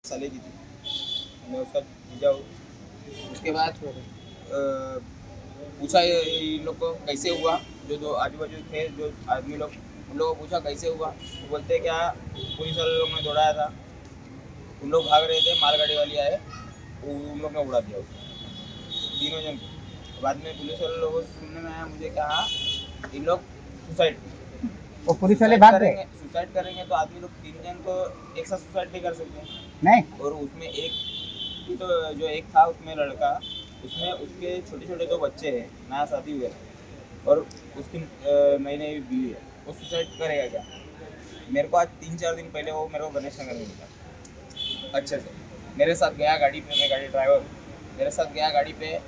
साले की थी, मैंने उसका भेजा। उसके बाद पूछा इन लोग को कैसे हुआ, जो जो आजू बाजू थे जो आदमी लोग, उन लोगों को पूछा कैसे हुआ। वो बोलते क्या पुलिस वाले लोग ने दौड़ाया था, उन लोग भाग रहे थे, मालगाड़ी वाली आए, उन लोग ने उड़ा दिया उसको, तीनों जन को। बाद में पुलिस वाले लोगों से सुनने में आया, मुझे कहा इन लोग सुसाइड, वो पुलिस वाले भाग गए। सुसाइड करेंगे तो आदमी लोग 3 जन तो एक साथ सुसाइड नहीं कर सकते नहीं, और उसमें एक तो जो एक था उसमें लड़का, उसमें उसके छोटे छोटे 2 बच्चे हैं, नया शादी हुआ है और उसकी नई नई बीवी है, वो सुसाइड करेगा क्या। मेरे को आज 3-4 दिन पहले वो मेरे को गणेश नगर में मिला अच्छे से, मेरे साथ गया गाड़ी पे, मैं गाड़ी ड्राइवर, मेरे साथ गया गाड़ी पे,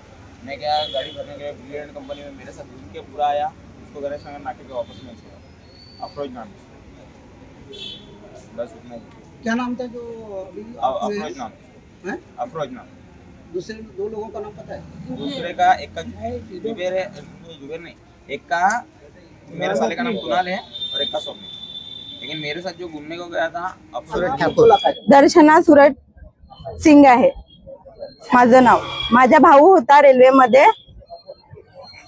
मैं गया गाड़ी भरने के लिए ब्रिलियंट कंपनी में, मेरे साथ घूम के पूरा आया, उसको गणेश नगर नाके पे वापस में छोड़ा, अफरोज नाम से, बस उतना ही। क्या नाम था जो अभी अफरोज नाम है? अफरोज नाम। दूसरे 2 लोगों का नाम पता है? दूसरे का एक का जुबेर है, जुबेर नहीं, एक का मेरे साले का नाम कुणाल है और एक का स्वप्न। लेकिन मेरे साथ जो घूमने को गया था अफरोज दर्शना सूरज सिंग आहे माझं नाव। माझा भाऊ होता रेल्वेमध्ये,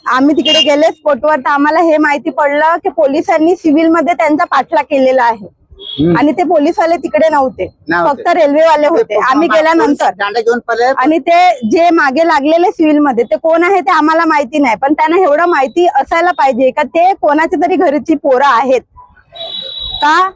आम्ही तिकडे गेले स्पॉटवर, तर आम्हाला हे माहिती पडलं की पोलिसांनी सिव्हिल मध्ये त्यांचा पाठलाग केलेला आहे आणि ते पोलीसवाले तिकडे नव्हते, फक्त रेल्वेवाले होते। आम्ही गेल्यानंतर आणि ते जे मागे लागलेले सिव्हिल मध्ये ते कोण आहे ते आम्हाला माहिती नाही, पण त्यांना एवढं माहिती असायला पाहिजे का ते कोणाच्या तरी घरची पोरं आहेत का,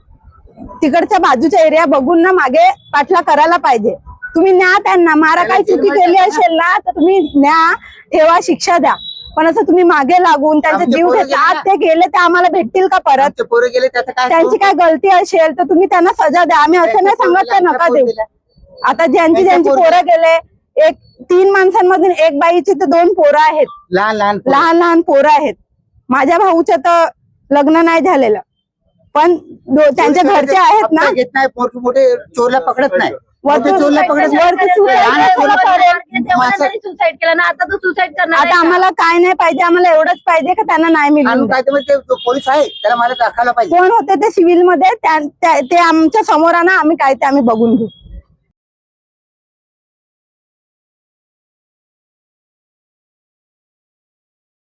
तिकडच्या बाजूच्या एरिया बघून ना मागे पाठलाग करायला पाहिजे। तुम्ही न्या त्यांना, मारा काही चुकी केली असेल ना तर तुम्ही न्या, ठेवा, शिक्षा द्या, पण असं तुम्ही मागे लागून त्यांचा जीव घेतला, आज ते गेले ते आम्हाला भेटतील का परत, त्यांची काय गलती असेल तर तुम्ही त्यांना सजा द्या। आम्ही असं नाही सांगत ते नका देऊ। आता ज्यांची ज्यांची पोरं गेले, 3 माणसांमधून 1 बाईची तर 2 पोरं आहेत, लहान लहान पोरं आहेत। माझ्या भाऊचं तर लग्न नाही झालेलं, पण त्यांच्या घरचे आहेत ना, मोठे चोरला पकडत नाही, सुसाईड केलं ना, आता तो सुसाईड करणार। आता आम्हाला काय नाही पाहिजे, आम्हाला एवढंच पाहिजे का त्यांना नाही मिळालं। पोलीस आहे त्याला मला दाखवायला पाहिजे कोण होते ते सिव्हिल मध्ये, ते आमच्या समोर ना, आम्ही काय ते आम्ही बघून घेऊ।